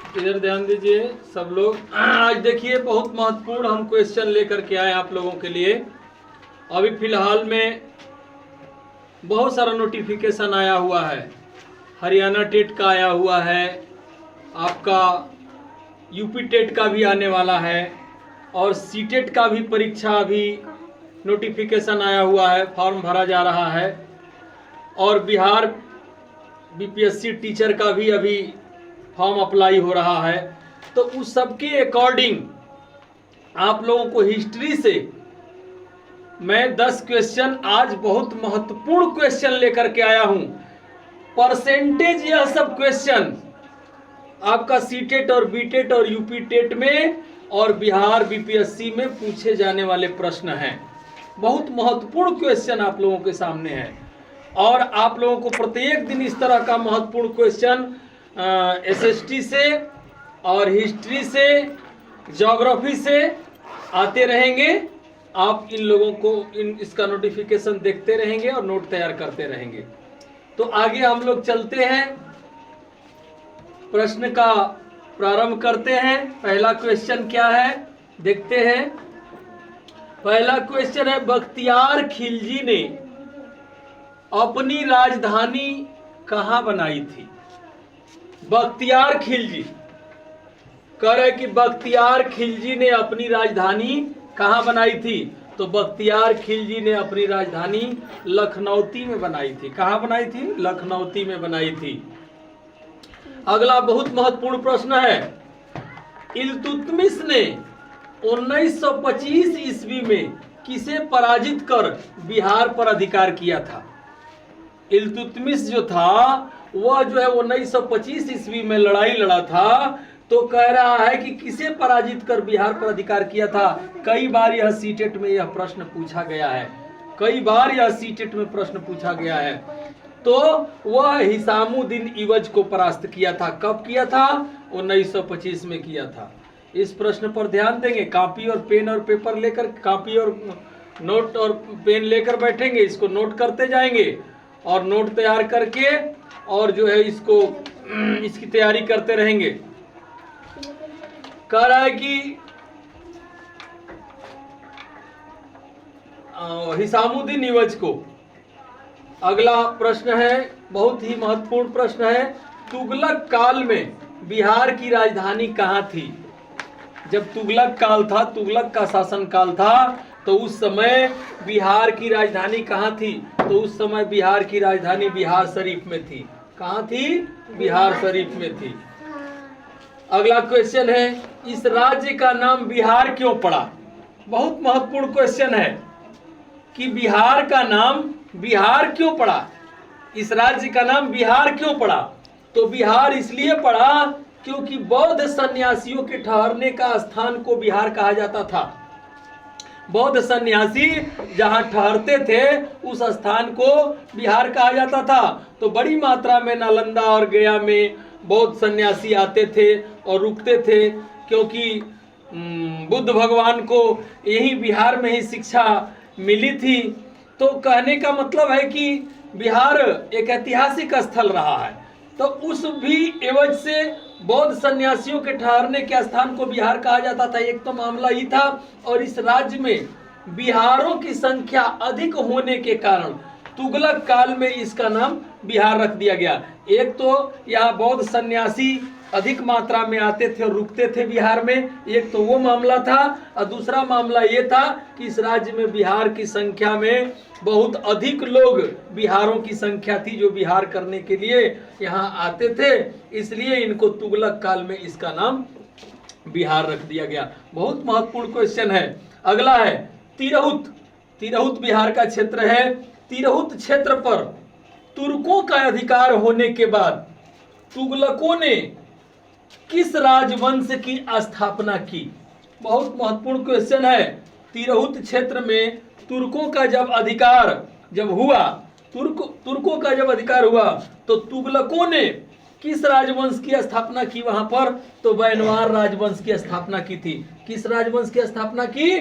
इधर ध्यान दीजिए सब लोग। आज देखिए बहुत महत्वपूर्ण हम क्वेश्चन लेकर के आए आप लोगों के लिए। अभी फिलहाल में बहुत सारा नोटिफिकेशन आया हुआ है। हरियाणा टेट का आया हुआ है, आपका यूपी टेट का भी आने वाला है, और सीटेट का भी परीक्षा अभी नोटिफिकेशन आया हुआ है, फॉर्म भरा जा रहा है। और बिहार बीपीएससी टीचर का भी अभी फॉर्म अप्लाई हो रहा है। तो उस सबके अकॉर्डिंग आप लोगों को हिस्ट्री से मैं 10 क्वेश्चन, आज बहुत महत्वपूर्ण क्वेश्चन लेकर के आया हूं। परसेंटेज यह सब क्वेश्चन आपका सीटेट और बीटेट और यूपी टेट में और बिहार बीपीएससी में पूछे जाने वाले प्रश्न हैं। बहुत महत्वपूर्ण क्वेश्चन आप लोगों के सामने है, और आप लोगों को प्रत्येक दिन इस तरह का महत्वपूर्ण क्वेश्चन एसएसटी से और हिस्ट्री से, ज्योग्राफी से आते रहेंगे। आप इन लोगों को इसका नोटिफिकेशन देखते रहेंगे और नोट तैयार करते रहेंगे। तो आगे हम लोग चलते हैं, प्रश्न का प्रारंभ करते हैं। पहला क्वेश्चन क्या है देखते हैं। पहला क्वेश्चन है, बख्तियार खिलजी ने अपनी राजधानी कहां बनाई थी? बख्तियार खिलजी कह रहे कि बख्तियार खिलजी ने अपनी राजधानी कहां बनाई थी? तो बख्तियार खिलजी ने अपनी राजधानी लखनौती में बनाई थी। कहां बनाई थी? लखनौती में बनाई थी। अगला बहुत महत्वपूर्ण प्रश्न है, इल्तुतमिश ने 1925 ईस्वी में किसे पराजित कर बिहार पर अधिकार किया था? इल्तुतमिश जो था वह जो है 1925 ईस्वी में लड़ाई लड़ा था। तो कह रहा है कि किसे पराजित कर बिहार पर अधिकार किया था? कई बार यह सीटेट में यह प्रश्न पूछा गया है, कई बार यह सीटेट में प्रश्न पूछा गया है। तो वह हिसामुद्दीन इवज को परास्त किया था। कब किया था? 1925 में किया था। इस प्रश्न पर ध्यान देंगे। कॉपी और पेन और पेपर लेकर, कॉपी और नोट और पेन लेकर बैठेंगे, इसको नोट करते जाएंगे और नोट तैयार करके और जो है इसको इसकी तैयारी करते रहेंगे। कह रहा है कि हिसामुद्दीन इवज को। अगला प्रश्न है, बहुत ही महत्वपूर्ण प्रश्न है, तुगलक काल में बिहार की राजधानी कहां थी? जब तुगलक काल था, तुगलक का शासन काल था, तो उस समय बिहार की राजधानी कहां थी? तो उस समय बिहार की राजधानी बिहार शरीफ में थी। कहां थी? बिहार शरीफ में थी। अगला क्वेश्चन है, इस राज्य का नाम बिहार क्यों पड़ा? बहुत महत्वपूर्ण क्वेश्चन है कि बिहार का नाम बिहार क्यों पड़ा? इस राज्य का नाम बिहार क्यों पड़ा? तो बिहार इसलिए पड़ा क्योंकि बौद्ध सन्यासियों के ठहरने का स्थान को बिहार कहा जाता था। बौद्ध सन्यासी जहां ठहरते थे उस स्थान को बिहार कहा जाता था। तो बड़ी मात्रा में नालंदा और गया में बौद्ध सन्यासी आते थे और रुकते थे, क्योंकि बुद्ध भगवान को यही बिहार में ही शिक्षा मिली थी। तो कहने का मतलब है कि बिहार एक ऐतिहासिक स्थल रहा है। तो उस भी एवज से बौद्ध सन्यासियों के ठहरने के स्थान को बिहार कहा जाता था। एक तो मामला ही था, और इस राज्य में बिहारों की संख्या अधिक होने के कारण तुगलक काल में इसका नाम बिहार रख दिया गया। एक तो यहाँ बौद्ध सन्यासी अधिक मात्रा में आते थे और रुकते थे बिहार में, एक तो वो मामला था। और दूसरा मामला ये था कि इस राज्य में बिहार की संख्या में बहुत अधिक लोग, बिहारों की संख्या थी जो बिहार करने के लिए यहाँ आते थे, इसलिए इनको तुगलक काल में इसका नाम बिहार रख दिया गया। बहुत महत्वपूर्ण क्वेश्चन है। अगला है तिरहुत। तिरहुत बिहार का क्षेत्र है। तिरहुत क्षेत्र पर तुर्कों का अधिकार होने के बाद तुगलकों ने किस राजवंश की स्थापना की? बहुत महत्वपूर्ण क्वेश्चन है। तिरहुत क्षेत्र में तुर्कों का जब अधिकार हुआ, तुर्कों का जब अधिकार हुआ, तो तुगलकों ने किस राजवंश की स्थापना की वहां पर? तो वैनवार राजवंश की स्थापना की थी। किस राजवंश की स्थापना की?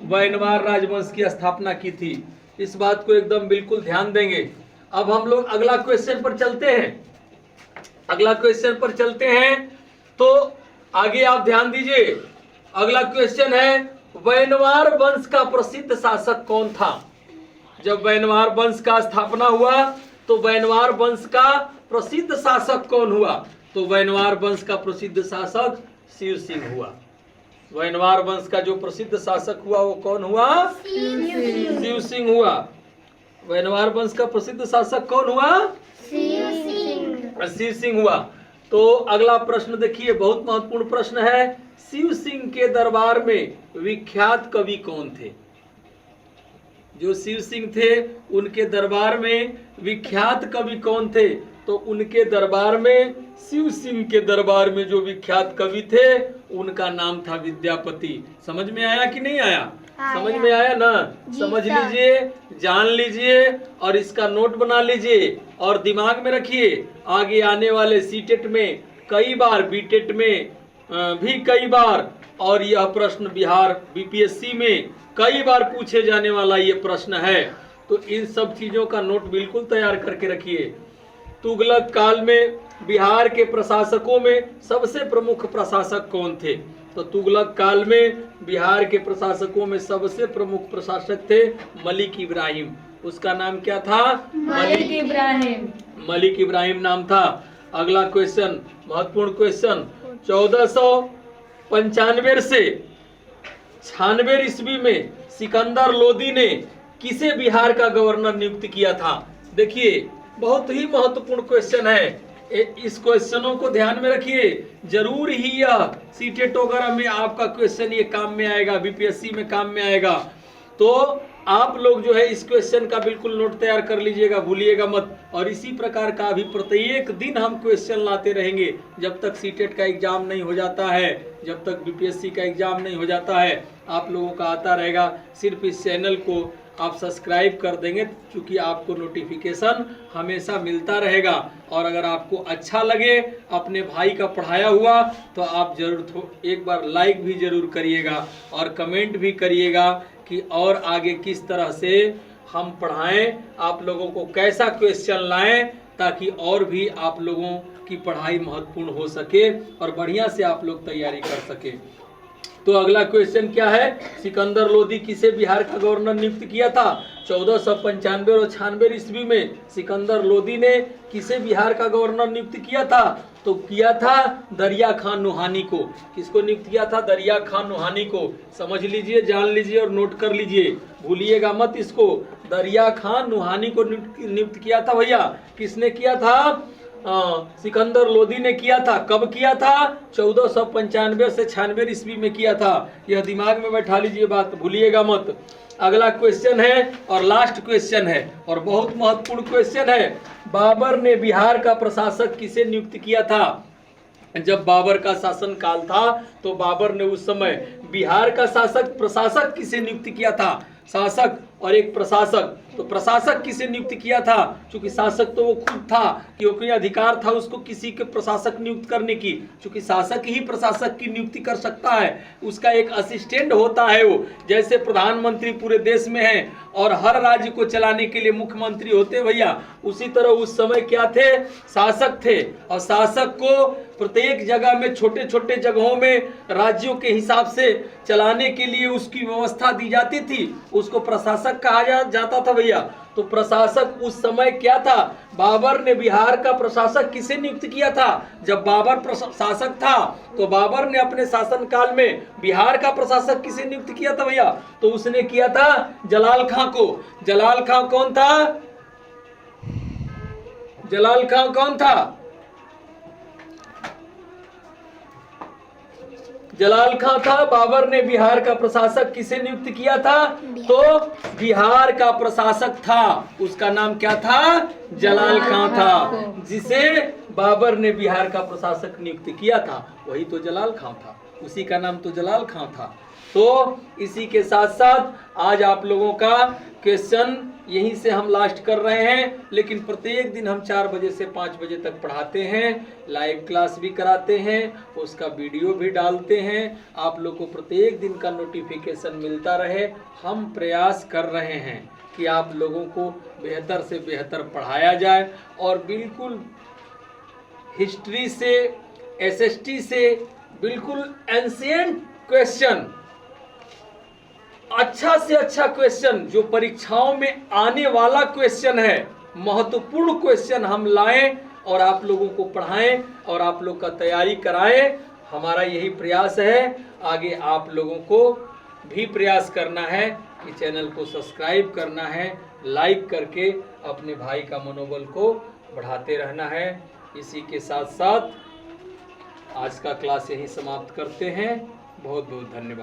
वैनवार राजवंश की स्थापना की थी। इस बात को एकदम बिल्कुल ध्यान देंगे। अब हम लोग अगला क्वेश्चन पर चलते हैं। अगला क्वेश्चन पर चलते हैं। तो आगे आप ध्यान दीजिए, अगला क्वेश्चन है, वैनवार वंश का प्रसिद्ध शासक कौन था? जब वैनवार वंश का स्थापना हुआ तो वैनवार वंश का प्रसिद्ध शासक कौन हुआ? तो वैनवार वंश का प्रसिद्ध शासक शिव सिंह हुआ। वैनवार वंश का जो प्रसिद्ध शासक हुआ वो कौन हुआ? शिव सिंह हुआ। वैनवार वंश का प्रसिद्ध शासक कौन हुआ? शिव सिंह हुआ। तो अगला प्रश्न देखिए, बहुत महत्वपूर्ण प्रश्न है, शिव सिंह के दरबार में विख्यात कवि कौन थे? जो शिव सिंह थे उनके दरबार में विख्यात कवि कौन थे? तो उनके दरबार में, शिव सिंह के दरबार में जो विख्यात कवि थे उनका नाम था विद्यापति। समझ में आया कि नहीं आया? समझ में आया ना? समझ लीजिए, जान लीजिए और इसका नोट बना लीजिए और दिमाग में रखिए। आगे आने वाले सीटेट में कई बार, बीटेट में भी कई बार, और यह प्रश्न बिहार बीपीएससी में कई बार पूछे जाने वाला ये प्रश्न है। तो इन सब चीजों का नोट बिल्कुल तैयार करके रखिए। तुगलक काल में बिहार के प्रशासकों में सबसे प्रमुख प्रशासक कौन थे? तो तुगलक काल में बिहार के प्रशासकों में सबसे प्रमुख प्रशासक थे मलिक इब्राहिम। उसका नाम क्या था? मलिक इब्राहिम। मलिक इब्राहिम नाम था। अगला क्वेश्चन, महत्वपूर्ण क्वेश्चन, 1495 से 96 ईस्वी में सिकंदर लोदी ने किसे बिहार का गवर्नर नियुक्त किया था? देखिए, बहुत ही महत्वपूर्ण क्वेश्चन है। इस क्वेश्चनों को ध्यान में रखिए, जरूर ही यह सीटेट वगैरह में आपका क्वेश्चन ये काम में आएगा, बीपीएससी में काम में आएगा। तो आप लोग जो है इस क्वेश्चन का बिल्कुल नोट तैयार कर लीजिएगा, भूलिएगा मत। और इसी प्रकार का अभी प्रत्येक दिन हम क्वेश्चन लाते रहेंगे जब तक सीटेट का एग्जाम नहीं हो जाता है, जब तक बीपीएससी का एग्जाम नहीं हो जाता है, आप लोगों का आता रहेगा। सिर्फ इस चैनल को आप सब्सक्राइब कर देंगे क्योंकि आपको नोटिफिकेशन हमेशा मिलता रहेगा। और अगर आपको अच्छा लगे अपने भाई का पढ़ाया हुआ तो आप जरूर एक बार लाइक भी जरूर करिएगा और कमेंट भी करिएगा कि और आगे किस तरह से हम पढ़ाएं, आप लोगों को कैसा क्वेश्चन लाएं ताकि और भी आप लोगों की पढ़ाई महत्वपूर्ण हो सके और बढ़िया से आप लोग तैयारी कर सके। तो अगला क्वेश्चन क्या है, सिकंदर लोदी किसे बिहार का गवर्नर नियुक्त किया था? 1495 और 96 ईस्वी में सिकंदर लोदी ने किसे बिहार का गवर्नर नियुक्त किया था? तो किया था दरिया खान नुहानी को। किसको नियुक्त किया था? दरिया खान नुहानी को। समझ लीजिए, जान लीजिए और नोट कर लीजिए, भूलिएगा मत इसको। दरिया खान नुहानी को नियुक्त किया था भैया। किसने किया था? सिकंदर लोदी ने किया था। कब किया था? 1495 से 96 ईस्वी में किया था। यह दिमाग में बैठा लीजिए, बात भूलिएगा मत। अगला क्वेश्चन है और लास्ट क्वेश्चन है और बहुत महत्वपूर्ण क्वेश्चन है, बाबर ने बिहार का प्रशासक किसे नियुक्त किया था? जब बाबर का शासन काल था तो बाबर ने उस समय बिहार का प्रशासक किसे नियुक्त किया था? शासक और एक प्रशासक। तो प्रशासक किसे नियुक्त किया था? क्योंकि शासक तो वो खुद था, क्योंकि अधिकार था उसको किसी के प्रशासक नियुक्त करने की। क्योंकि शासक ही प्रशासक की नियुक्ति कर सकता है, उसका एक असिस्टेंट होता है वो। जैसे प्रधानमंत्री पूरे देश में है और हर राज्य को चलाने के लिए मुख्यमंत्री होते भैया, उसी तरह उस समय क्या थे? शासक थे। और शासक को प्रत्येक जगह में, छोटे छोटे जगहों में राज्यों के हिसाब से चलाने के लिए उसकी व्यवस्था दी जाती थी, उसको प्रशासक कहा जाता था भैया। तो प्रशासक उस समय क्या था? बाबर ने बिहार का प्रशासक किसे नियुक्त किया था? जब बाबर शासक था तो बाबर ने अपने शासन काल में बिहार का प्रशासक किसे नियुक्त किया था भैया? तो उसने किया था जलाल खां को। जलाल खां कौन था? जलाल खां कौन था? जलाल खां था। बाबर ने बिहार का प्रशासक किसे नियुक्त किया था? तो बिहार का प्रशासक था, उसका नाम क्या था? जलाल खां था, जिसे बाबर ने बिहार का प्रशासक नियुक्त किया था, वही तो जलाल खां था, उसी का नाम तो जलाल खां था। तो इसी के साथ साथ आज आप लोगों का क्वेश्चन यहीं से हम लास्ट कर रहे हैं। लेकिन प्रत्येक दिन हम 4 बजे से 5 बजे तक पढ़ाते हैं, लाइव क्लास भी कराते हैं, उसका वीडियो भी डालते हैं। आप लोग को प्रत्येक दिन का नोटिफिकेशन मिलता रहे। हम प्रयास कर रहे हैं कि आप लोगों को बेहतर से बेहतर पढ़ाया जाए और बिल्कुल हिस्ट्री से एसएसटी से बिल्कुल एंशिएंट क्वेश्चन, अच्छा से अच्छा क्वेश्चन जो परीक्षाओं में आने वाला क्वेश्चन है, महत्वपूर्ण क्वेश्चन हम लाएं और आप लोगों को पढ़ाएं और आप लोग का तैयारी कराएं। हमारा यही प्रयास है। आगे आप लोगों को भी प्रयास करना है कि चैनल को सब्सक्राइब करना है, लाइक करके अपने भाई का मनोबल को बढ़ाते रहना है। इसी के साथ साथ आज का क्लास यहीं समाप्त करते हैं। बहुत बहुत धन्यवाद।